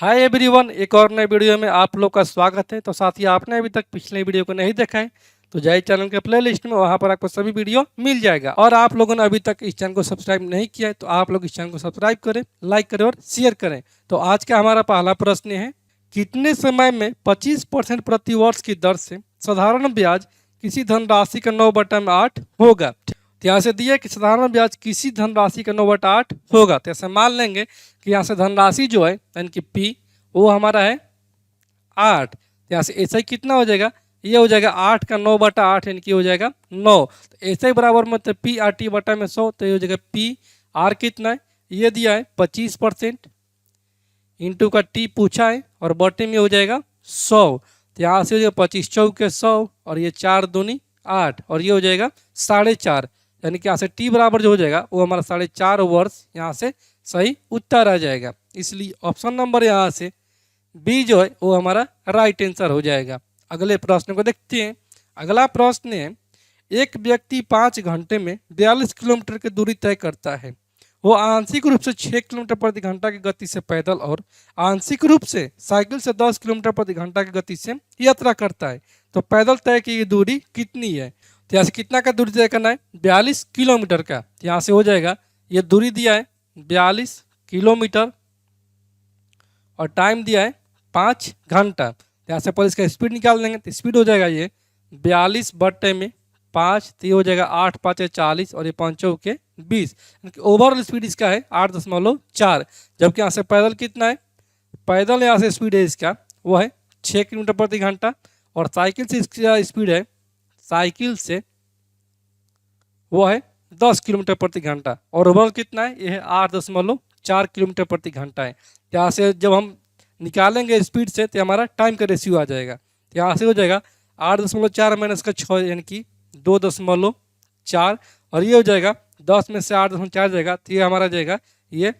Hi everyone, एक और नए वीडियो में आप लोग का स्वागत है। तो साथी, आपने अभी तक पिछले वीडियो को नहीं देखा है तो जाइए चैनल के प्लेलिस्ट में, वहां पर आपको सभी वीडियो मिल जाएगा। और आप लोगों ने अभी तक इस चैनल को सब्सक्राइब नहीं किया है तो आप लोग इस चैनल को सब्सक्राइब करें, लाइक करें और शेयर करें। तो आज का हमारा पहला प्रश्न है, कितने समय में 25% प्रति वर्ष की दर से साधारण ब्याज किसी धनराशि का 9/8 होगा। तो यहाँ से दिया कि साधारण ब्याज किसी धनराशि का 9/8 होगा। तो ऐसे मान लेंगे कि यहाँ से धनराशि जो है यानी कि पी वो हमारा है 8। यहाँ से ऐसा ही कितना हो जाएगा, ये हो जाएगा 8 का 9/8 यानी कि हो जाएगा 9। तो ऐसे ही बराबर मतलब पी आर टी बटा में 100, तो ये हो जाएगा पी आर कितना है, ये दिया है 25% इंटू का टी पूछा है और बटे में हो जाएगा 100। तो यहाँ से हो जाएगा 25 चौके 100 और ये 4 दूनी 8 और ये हो जाएगा 4.5, यानी कि यहाँ से टी बराबर जो हो जाएगा वो हमारा 4.5 वर्ष यहाँ से सही उत्तर आ जाएगा। इसलिए ऑप्शन नंबर यहाँ से बी जो है वो हमारा राइट आंसर हो जाएगा। अगले प्रश्न को देखते हैं। अगला प्रश्न है, एक व्यक्ति 5 घंटे में 42 किलोमीटर की दूरी तय करता है। वो आंशिक रूप से 6 किलोमीटर प्रति घंटा की गति से पैदल और आंशिक रूप से साइकिल से 10 किलोमीटर प्रति घंटा की गति से यात्रा करता है। तो पैदल तय की दूरी कितनी है? तो यहाँ से कितना का दूरी तय करना है? 42 किलोमीटर का। तो यहाँ से हो जाएगा, ये दूरी दिया है 42 किलोमीटर और टाइम दिया है 5 घंटा। यहाँ से पर इसका स्पीड निकाल लेंगे तो स्पीड हो जाएगा ये 42/5, तो ये हो जाएगा 8 5 40 और ये 5 के 20। ओवरऑल स्पीड इसका है 8.4। जबकि यहाँ से पैदल कितना है? पैदल यहाँ से स्पीड है इसका वो है 6 किलोमीटर प्रति घंटा और साइकिल से इसका स्पीड है, साइकिल से वो है 10 किलोमीटर प्रति घंटा और ओवरऑल कितना है? ये है 8.4 किलोमीटर प्रति घंटा है। यहाँ से जब हम निकालेंगे स्पीड से तो हमारा टाइम का रेशियो आ जाएगा। तो यहाँ से हो जाएगा 8.4 माइनस का 6 यानी कि 2.4 और ये हो जाएगा 10 में से 8.4 जाएगा तो ये हमारा जाएगा ये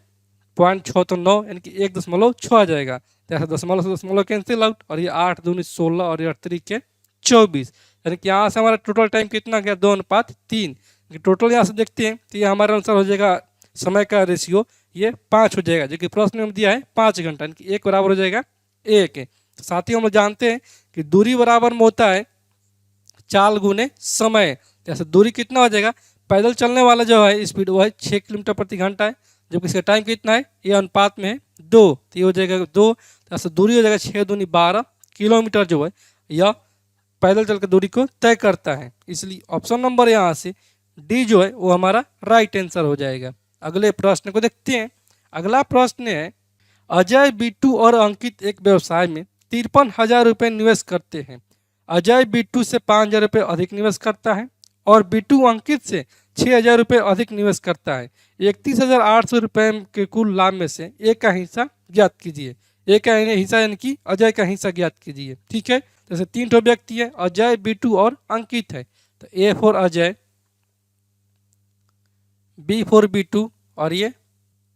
0.6 तो 9 यानी कि 1.6 आ जाएगा। तो ऐसा दशमलव से दशमलव कैंसिल आउट और ये 8 दूनी 16 और ये 8 के 24, यानी कि यहाँ से हमारा टोटल टाइम कितना गया? 2:3। टोटल यहाँ से देखते हैं तो ये हमारा आंसर हो जाएगा समय का रेशियो ये 5 हो जाएगा, जो कि प्रश्न में दिया है 5 घंटा, यानी कि 1 बराबर हो जाएगा 1। तो साथ ही हम लोग जानते हैं कि दूरी बराबर में होता है चाल गुने समय। जैसे दूरी कितना हो जाएगा? पैदल चलने वाला जो है स्पीड वो है 6 किलोमीटर प्रति घंटा है, जबकि इसका टाइम कितना है? ये अनुपात में है 2, तो ये हो जाएगा 2। जैसे दूरी हो जाएगा 6 दूनी 12 किलोमीटर जो है यह पैदल चल कर दूरी को तय करता है। इसलिए ऑप्शन नंबर यहाँ से डी जो है वो हमारा राइट आंसर हो जाएगा। अगले प्रश्न को देखते हैं। अगला प्रश्न है, अजय, बिट्टू और अंकित एक व्यवसाय में 53,000 रुपये निवेश करते हैं। अजय बिट्टू से 5,000 रुपये अधिक निवेश करता है और बिट्टू अंकित से 6,000 रुपये अधिक निवेश करता है। 31,800 रुपये के कुल लाभ में से एक का हिस्सा ज्ञात कीजिए। एक का हिस्सा यानी कि अजय का हिस्सा ज्ञात कीजिए। ठीक है, जैसे 3 ठो व्यक्ति है, अजय, बिट्टू और अंकित है। तो A for Ajay, B for Bittu और ये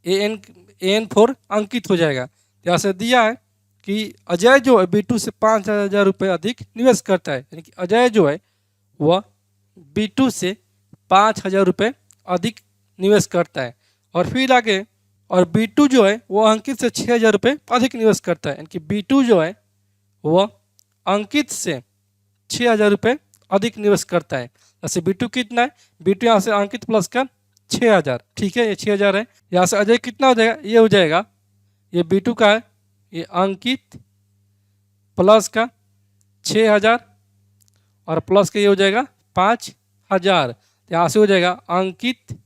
एन फॉर अंकित हो जाएगा। यहाँ से दिया है कि अजय जो है बिट्टू से 5,000 रुपये अधिक निवेश करता है, यानी कि अजय जो है वह बिट्टू से 5,000 रुपये अधिक निवेश करता है। और फिर आगे, और बिट्टू जो है वह अंकित से 6,000 रुपये अधिक निवेश करता है, यानी कि बिट्टू जो है वह अंकित से 6,000 रुपये अधिक निवेश करता है। जैसे बिट्टू कितना है? बिट्टू यहाँ से अंकित प्लस का 6,000, ठीक है, ये 6,000 है। यहाँ से अजय कितना हो जाएगा? ये हो जाएगा, ये बिट्टू का है, ये अंकित प्लस का 6,000 और प्लस का ये हो जाएगा 5,000। यहाँ से हो जाएगा अंकित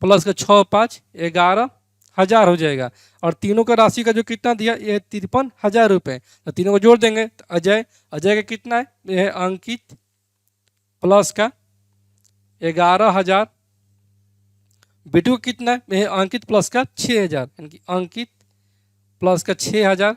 प्लस का 6 5 11,000 हो जाएगा। और तीनों का राशि का जो कितना दिया? ये 53,000 रुपये। तो तीनों को जोड़ देंगे तो अजय का कितना है? ये है अंकित प्लस का 11,000, बिट्टू का कितना है? ये है अंकित प्लस का 6,000, यानी कि अंकित प्लस का 6,000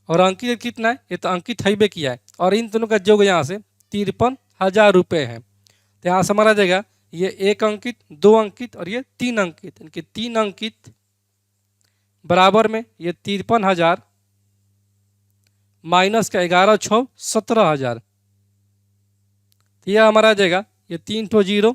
और अंकित कितना है? ये तो अंकित हाईवे किया है और इन दोनों का योग यहाँ से 53,000 रुपये है। तो यहाँ से हमारा जाएगा ये 1 अंकित, 2 अंकित और ये 3 अंकित, यानी कि 3 अंकित बराबर में ये 53,000 माइनस का 11 6 17,000। तो यह हमारा आ जाएगा ये 3 ठो 0,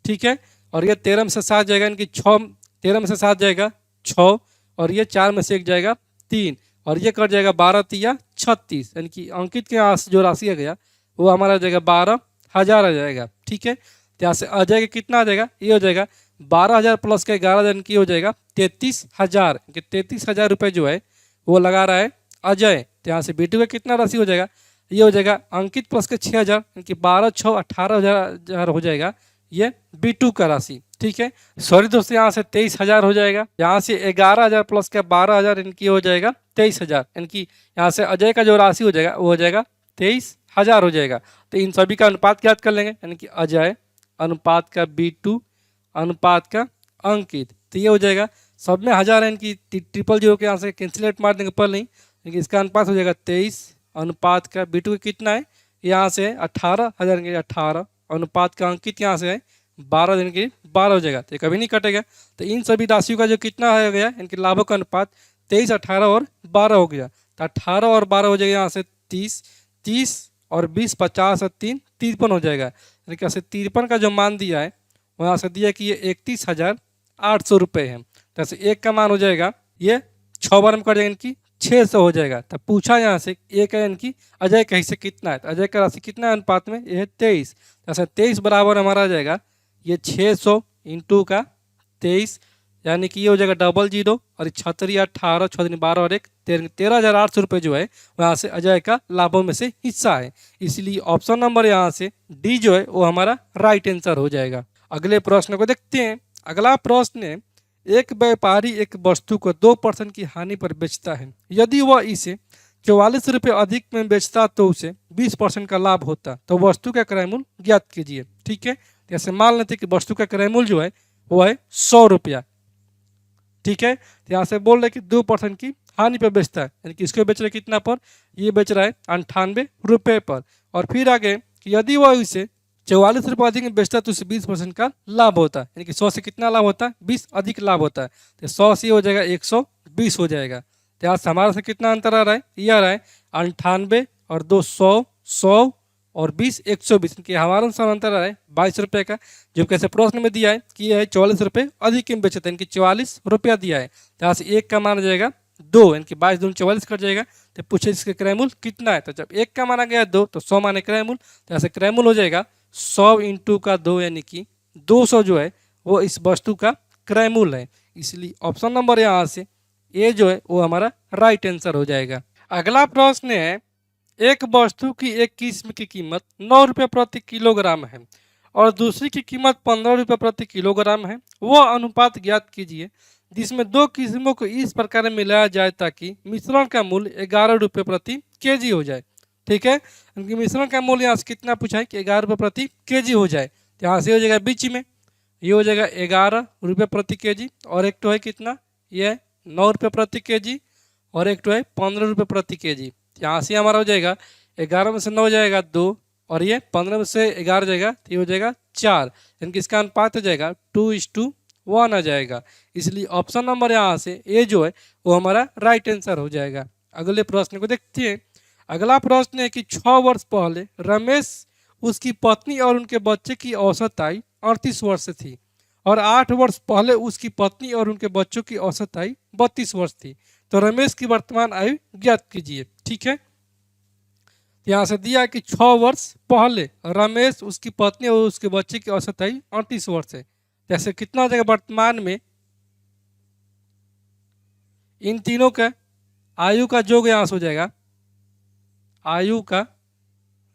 ठीक है, और ये 13 में से 7 जाएगा, यानी कि 6 13 में से 7 जाएगा 6 और ये 4 में से एक जाएगा 3, और ये कट जाएगा 12 तिया 36, यानी कि अंकित के यहाँ से जो राशि आ गया वो हमारा आ जाएगा 12,000 आ जाएगा। ठीक है, तो यहाँ से अजय का कितना आ जाएगा, ये हो जाएगा 12,000 प्लस का 11,000 की हो जाएगा 33,000, 33,000 रुपये जो है वो लगा रहा है अजय। तो यहाँ से बीटू का कितना राशि हो जाएगा, ये हो जाएगा अंकित प्लस के 6,000, यानी कि 12 6 18,000 हो जाएगा ये बीटू का राशि। ठीक है, सॉरी दोस्तों, यहाँ से 23,000 हो जाएगा, यहाँ से 11,000 प्लस का 12,000 इनकी हो जाएगा 23,000, यानी कि यहाँ से अजय का जो राशि हो जाएगा वो हो जाएगा 23,000 हो जाएगा। तो इन सभी का अनुपात याद कर लेंगे, यानी कि अजय अनुपात का बीटू अनुपात का अंकित। तो ये हो जाएगा, सब में 1000 है, इनकी 000 के यहाँ से कैंसिलेट मार देंगे पर नहीं, लेकिन इसका अनुपात हो जाएगा 23 अनुपात का बीटू का कितना है, यहाँ से 18,000 के 18 अनुपात का अंकित यहाँ से है 12 दिन की 12 हो जाएगा, तो कभी नहीं कटेगा। तो इन सभी राशियों का जो कितना हो गया, इनके लाभों का अनुपात 23 18 और 12 हो गया। तो 18 और 12 हो जाएगा यहाँ से 30 30 और 20 50 और 3 53 हो जाएगा, यानी कि यहाँ से 53 का जो मान दिया है वहाँ से दिया कि ये 31,800 रुपये है। तो ऐसे एक का मान हो जाएगा ये 6 बार में कट जाएगा, इनकी 600 हो जाएगा। तब पूछा यहाँ से एक है इनकी अजय का हिस्से कितना है, तो अजय का राशि कितना है अनुपात में, ये है 23। ऐसा 23 बराबर हमारा आ जाएगा ये 600 इंटू का 23, यानी कि ये हो जाएगा 00 और 36 18 6 12 और 1 13,800 रुपये जो है वहाँ से अजय का लाभों में से हिस्सा है। इसलिए ऑप्शन नंबर यहाँ से डी जो है वो हमारा राइट आंसर हो जाएगा। अगले प्रश्न को देखते हैं। अगला प्रश्न है, एक व्यापारी एक वस्तु को 2% की हानि पर बेचता है। यदि वह इसे 44 रुपये अधिक में बेचता तो उसे 20% का लाभ होता, तो वस्तु का क्रय मूल्य ज्ञात कीजिए। ठीक है, जैसे मान लेते कि वस्तु का क्रय मूल्य जो है वो है 100 रुपया। ठीक है, तो यहाँ से बोल रहे कि 2% की हानि पर बेचता है, यानी कि इसको बेच रहे कितना पर, ये बेच रहा है 98 रुपये पर। और फिर आगे कि यदि वह इसे 44 रुपये अधिक में बेचता है तो उसे 20% का लाभ होता है, यानी कि 100 से कितना लाभ होता है, 20 अधिक लाभ होता है। तो 100 से हो जाएगा 120 हो जाएगा। तो यहाँ से हमारा से कितना अंतर आ रहा है, ये आ रहा है 98 और 200 100 और 20 120, कि हमारा अनुसार अंतर आ रहा है 22 रुपये का। जो कैसे प्रश्न में दिया है कि यह है 44 रुपये अधिक में बेचते हैं, इनकी 44 रुपया दिया है। तो यहाँ से एक का मान आ जाएगा 2, इनकी 22 दूनी 44 कट जाएगा। तो पूछे इसका क्रय मूल्य कितना है, तो जब एक का माना गया 2 तो 100 माने क्रय मूल्य, तो यहाँ से क्रय मूल्य हो जाएगा 100 इंटू का 2, यानी कि 200 जो है वो इस वस्तु का क्रय मूल्य है। इसलिए ऑप्शन नंबर यहाँ से ए जो है वो हमारा राइट आंसर हो जाएगा। अगला प्रश्न है, एक वस्तु की एक किस्म की कीमत 9 रुपये प्रति किलोग्राम है और दूसरी की कीमत 15 रुपये प्रति किलोग्राम है। वह अनुपात ज्ञात कीजिए जिसमें दो किस्मों को इस प्रकार मिलाया जाए ताकि मिश्रण का मूल्य 11 रुपये प्रति केजी हो जाए। ठीक है, उनकी मिश्रण का मूल्य यहाँ से कितना पूछा है कि 11 रुपये प्रति केजी हो जाए। तो यहाँ से हो जाएगा बीच में, ये हो जाएगा 11 रुपये प्रति केजी, और एक तो है कितना, ये 9 रुपये प्रति केजी, और एक तो है 15 रुपये प्रति केजी। यहाँ से हमारा हो जाएगा 11 में से 9 जाएगा 2, और ये 15 में से 11 जाएगा तो ये हो जाएगा 4, यानी कि इसका अनुपात हो जाएगा 2:1 आ जाएगा। इसलिए ऑप्शन नंबर यहाँ से ए जो है वो हमारा राइट आंसर हो जाएगा। अगले प्रश्न को देखते हैं। अगला प्रश्न है कि 6 वर्ष पहले रमेश, उसकी पत्नी और उनके बच्चे की औसत आयु 38 वर्ष थी, और 8 वर्ष पहले उसकी पत्नी और उनके बच्चों की औसत आयु 32 वर्ष थी। तो रमेश की वर्तमान आयु ज्ञात कीजिए। ठीक है, यहाँ से दिया कि 6 वर्ष पहले रमेश, उसकी पत्नी और उसके बच्चे की औसत आयु 38 वर्ष है। जैसे कितना हो जाएगा वर्तमान में, इन तीनों का आयु का योग यहाँ से हो जाएगा, आयु का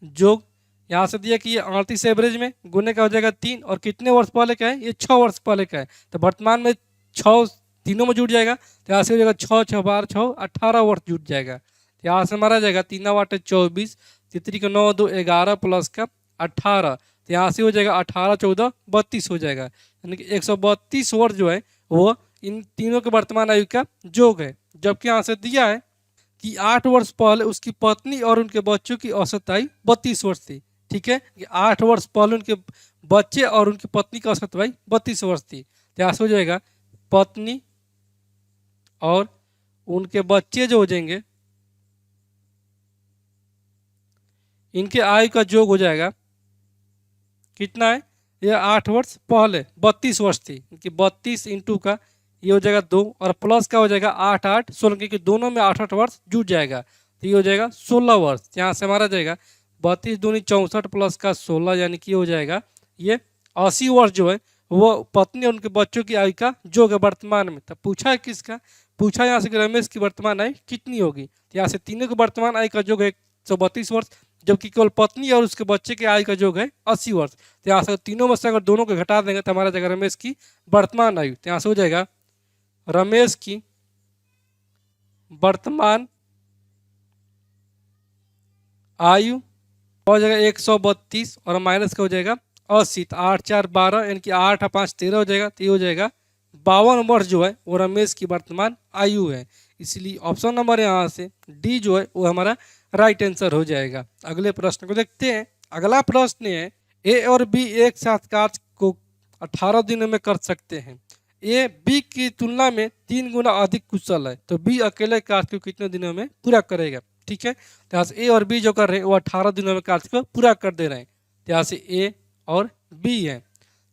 योग यहाँ से दिया कि ये 38 एवरेज में गुने का हो जाएगा 3, और कितने वर्ष पहले का है, ये 6 वर्ष पहले का है। तो वर्तमान में 6 तीनों में जुट जाएगा, तो यहाँ से हो जाएगा 6 6 12 6 18 वर्ष जुट जाएगा। तो यहाँ से हमारा जाएगा 3 8 24, तितरी का 9 2 11 प्लस का 18, तो यहाँ से हो जाएगा 18 14 32 हो जाएगा, यानी कि 132 वर्ष जो है वो इन तीनों के वर्तमान आयु का योग है। जबकि यहाँ से दिया है कि 8 वर्ष पहले उसकी पत्नी और उनके बच्चों की औसत आयु 32 वर्ष थी। ठीक है, कि 8 वर्ष पहले उनके बच्चे और उनकी पत्नी की औसत आयु 32 वर्ष थी। तो यहाँ से हो जाएगा पत्नी और उनके बच्चे जो हो जाएंगे, इनके आयु का योग हो जाएगा कितना है, ये 8 वर्ष पहले 32 वर्ष थी, इनकी 32 इंटू का ये हो जाएगा 2 और प्लस का हो जाएगा 8 8 16, क्योंकि दोनों में 8 8 वर्ष जुट जाएगा, तो ये हो जाएगा 16 वर्ष। यहाँ से हमारा जाएगा 32 दूनी 64 प्लस का 16, यानी कि हो जाएगा ये 80 वर्ष जो है वो पत्नी और उनके बच्चों की आयु का योग है वर्तमान में। तब पूछा है किसका, पूछा यहाँ से कि रमेश की वर्तमान आयु कितनी होगी। तो यहाँ से तीनों की वर्तमान आयु का योग है 132 वर्ष, जबकि केवल पत्नी और उसके बच्चे के आयु का योग है 80 वर्ष। तो यहाँ से तीनों में से अगर दोनों को घटा देंगे तो हमारा जाएगा रमेश की वर्तमान आयु। तो यहाँ से हो जाएगा रमेश की वर्तमान आयु हो जाएगा 132 और माइनस का हो जाएगा 80, तो 8 4 12 यानी कि 8 5 13 हो जाएगा, तो ये हो जाएगा 52 वर्ष जो है वो रमेश की वर्तमान आयु है। इसलिए ऑप्शन नंबर यहाँ से डी जो है वो हमारा राइट आंसर हो जाएगा। अगले प्रश्न को देखते हैं। अगला प्रश्न है ए और बी एक साथ कार्य को 18 दिनों में कर सकते हैं। ए बी की तुलना में 3 गुना अधिक कुशल है, तो बी अकेले कार्य को कितने दिनों में पूरा करेगा। ठीक है, तो यहाँ से ए और बी जो कर रहे हैं वो 18 दिनों में कार्य को पूरा कर दे रहे हैं। तो यहाँ से ए और बी है,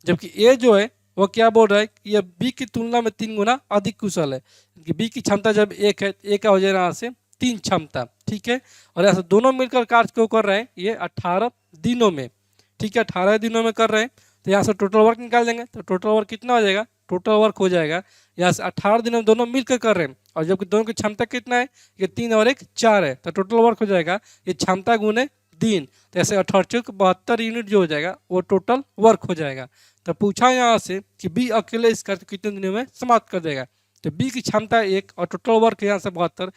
जबकि ए जो है वो क्या बोल रहा है कि यह बी की तुलना में 3 गुना अधिक कुशल है, कि बी की क्षमता जब 1 है, ए का हो जाएगा यहाँ से 3 क्षमता। ठीक है, और ऐसे दोनों मिलकर कार्य को कर रहे हैं ये 18 दिनों में। ठीक है, 18 दिनों में कर रहे हैं, तो यहाँ से टोटल वर्क निकाल देंगे, तो टोटल वर्क कितना हो जाएगा, टोटल वर्क हो जाएगा यहाँ से 18 दिनों में दोनों मिलकर कर रहे हैं, और जबकि दोनों की क्षमता कितना है, ये 3 और 1 4 है, तो टोटल वर्क हो जाएगा ये क्षमता गुने दिन, तो ऐसे 18 72 यूनिट जो हो जाएगा वो टोटल वर्क हो जाएगा। तो पूछा यहाँ से कि बी अकेले इस कार्य कितने दिनों में समाप्त कर देगा। तो बी की क्षमता 1 और टोटल वर्क यहाँ से 72,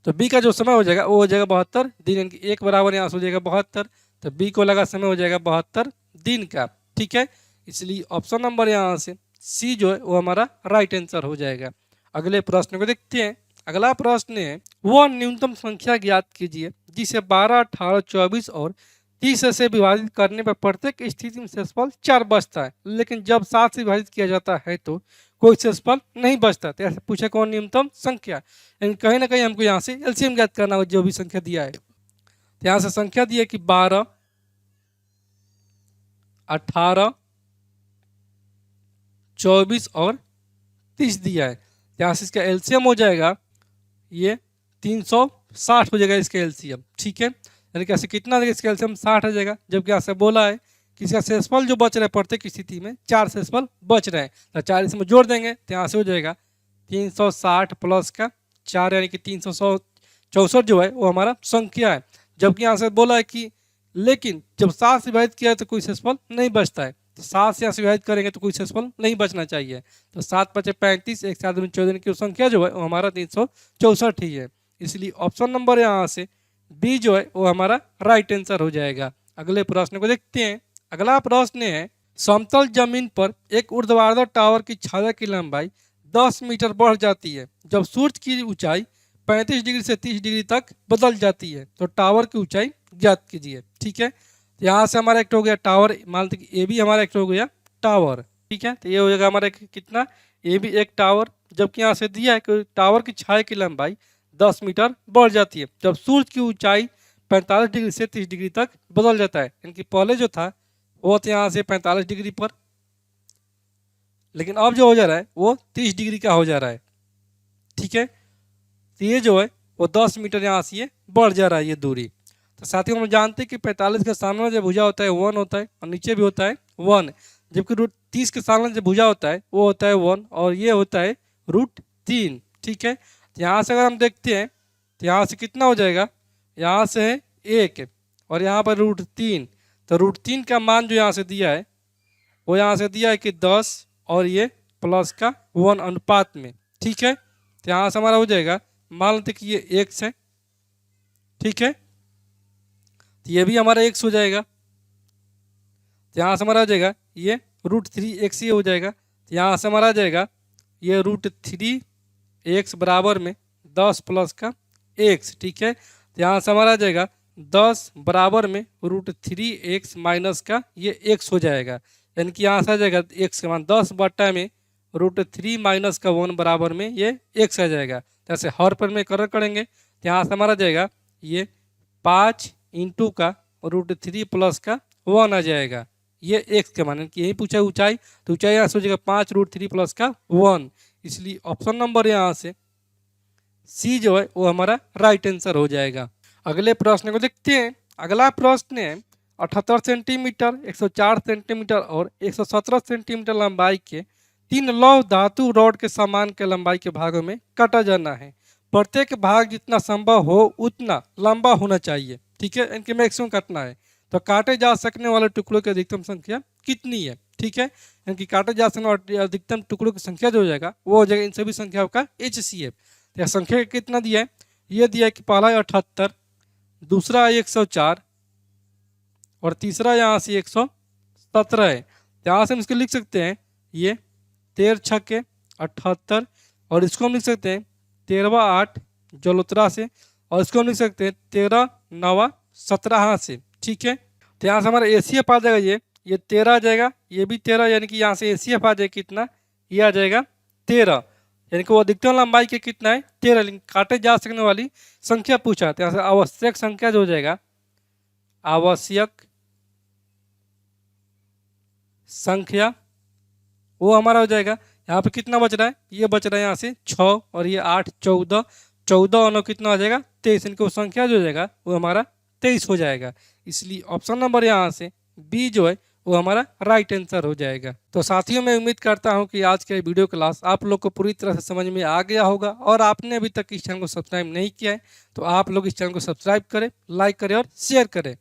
तो बी का जो समय हो जाएगा वो हो जाएगा 72 दिन, यानी कि 1 बराबर यहाँ से हो जाएगा 72, तो बी को लगा समय हो जाएगा 72 दिन का। ठीक है, इसलिए ऑप्शन नंबर यहाँ से सी जो है वो हमारा राइट आंसर हो जाएगा। अगले प्रश्न को देखते हैं। अगला प्रश्न है वह न्यूनतम संख्या ज्ञात कीजिए जिसे 12 18 24 और 30 से विभाजित करने पर प्रत्येक स्थिति में शेषफल 4 बचता है, लेकिन जब 7 से विभाजित किया जाता है तो कोई शेषफल नहीं बचता। तो ऐसे पूछे कौन न्यूनतम संख्या, यानी कहीं ना कहीं हमको यहाँ से एलसीएम ज्ञात करना होगा जो भी संख्या दिया है। तो यहाँ से संख्या दी है कि 12 18 24 और 30 दिया है। यहाँ से इसका एलसीएम हो जाएगा ये 360 हो जाएगा इसका एलसीएम। ठीक है, यानी कि ऐसे कितना देगा इसका एलसीएम 60 हो जाएगा, जबकि यहाँ से बोला है कि इसका शेषफल जो बच रहा है प्रत्येक स्थिति में 4 शेषफल बच रहे हैं, तो 4 इसमें जोड़ देंगे तो यहाँ से हो जाएगा 360 प्लस का 4 यानी कि 364 जो है वो हमारा संख्या है। जबकि यहाँ से बोला है कि लेकिन जब 7 से विभाजित किया है तो कोई शेषफल नहीं बचता है, तो 7 से यहाँ से विभाजित करेंगे तो कोई शेषफल नहीं बचना चाहिए। तो 7 5 35 1 7 14 की संख्या जो है वो हमारा 364 ही है। इसलिए ऑप्शन नंबर यहाँ से बी जो है वो हमारा राइट आंसर हो जाएगा। अगले प्रश्न को देखते हैं। अगला प्रश्न है समतल जमीन पर एक ऊर्ध्वाधर टावर की छाया की लंबाई 10 मीटर बढ़ जाती है जब सूर्य की ऊंचाई 35 डिग्री से 30 डिग्री तक बदल जाती है, तो टावर की ऊंचाई ज्ञात कीजिए। ठीक है, यहाँ से हमारा एक हो गया टावर, मान लीजिए कि ए भी हमारा एक हो गया टावर। ठीक है, तो ये हो जाएगा हमारा कितना, ए भी एक टावर, जबकि यहाँ से दिया है कि टावर की छाया की लंबाई 10 मीटर बढ़ जाती है जब सूर्य की ऊंचाई 45 डिग्री से 30 डिग्री तक बदल जाता है। यानी कि पहले जो था वो तो यहाँ से 45 डिग्री पर, लेकिन अब जो हो जा रहा है वो 30 डिग्री का हो जा रहा है। ठीक है, तो ये जो है वो 10 मीटर यहाँ से ये बढ़ जा रहा है ये दूरी। तो साथियों हम जानते हैं कि 45 के सामने जो भुजा होता है 1 होता है और नीचे भी होता है 1, जबकि √30 के सामने जो भुजा होता है वो होता है 1 और ये होता है √3। ठीक है, तो यहाँ से अगर हम देखते हैं तो यहाँ से कितना हो जाएगा, यहाँ से है 1 और यहाँ पर √3, तो √3 का मान जो यहाँ से दिया है वो यहाँ से दिया है कि 10 और ये प्लस का 1 अनुपात में। ठीक है, तो यहाँ से हमारा हो जाएगा, मान लेते कि ये x है। ठीक है, तो ये भी हमारा x हो जाएगा, तो यहाँ से हमारा आ जाएगा ये √3x ये हो जाएगा, तो यहाँ से हमारा आ जाएगा ये √3x बराबर में 10 प्लस का x। ठीक है, तो यहाँ से हमारा आ जाएगा 10 बराबर में √3x माइनस का ये x हो जाएगा, यानी कि यहाँ से आ जाएगा x का मान 10 बट्टा में √3 माइनस का 1 बराबर में ये x आ जाएगा। जैसे हर पर में कलर करेंगे तो यहाँ से हमारा जाएगा ये 5 इंटू का √3 प्लस का 1 आ जाएगा, ये x के मान कि यही पूछा ऊंचाई, तो ऊंचाई यहाँ से हो जाएगा 5 √3 प्लस का 1, इसलिए ऑप्शन नंबर यहाँ से सी जो है वो हमारा राइट आंसर हो जाएगा। अगले प्रश्न को देखते हैं। अगला प्रश्न है 78 सेंटीमीटर, 104 सेंटीमीटर और 117 सेंटीमीटर लंबाई के 3 लौह धातु रॉड के समान के लंबाई के भागों में काटा जाना है। प्रत्येक भाग जितना संभव हो उतना लंबा होना चाहिए। ठीक है, इनके मैक्सिमम काटना है। तो काटे जा सकने वाले टुकड़ों की अधिकतम संख्या कितनी है? ठीक है, इनकी काटे जा सकने वाले अधिकतम टुकड़ों की संख्या जो हो जाएगा वो हो जाएगा इन सभी संख्याओं का HCF। तो संख्या कितना दिया है? ये दिया है कि पहला है 78, दूसरा है 104 और तीसरा यहाँ से 117 है। यहाँ से हम इसको लिख सकते हैं ये 13 छक्के 78 और इसको हम लिख सकते हैं 13 8 जलोत्रा से और इसको हम लिख सकते हैं 13 9 17 से। ठीक है, तो यहाँ से हमारा ACF आ जाएगा ये 13 आ जाएगा, ये भी 13, यानी कि यहाँ से ACF आ जाएगा कितना? ये आ जाएगा 13, यानी कि वो अधिकतम लंबाई के कितना है? 13। लेकिन काटे जा सकने वाली संख्या पूछा, तो यहाँ से आवश्यक संख्या जो हो जाएगा, आवश्यक संख्या वो हमारा हो जाएगा। यहाँ पे कितना बच रहा है? ये बच रहा है यहाँ से 6 और ये 8 14, 14 और कितना हो जाएगा? 23। इनकी वो संख्या जो हो जाएगा वो हमारा 23 हो जाएगा। इसलिए ऑप्शन नंबर यहाँ से बी जो है वो हमारा राइट आंसर हो जाएगा। तो साथियों, मैं उम्मीद करता हूँ कि आज का वीडियो क्लास आप लोग को पूरी तरह से समझ में आ गया होगा और आपने अभी तक इस चैनल को सब्सक्राइब नहीं किया है तो आप लोग इस चैनल को सब्सक्राइब करें, लाइक करें और शेयर करें।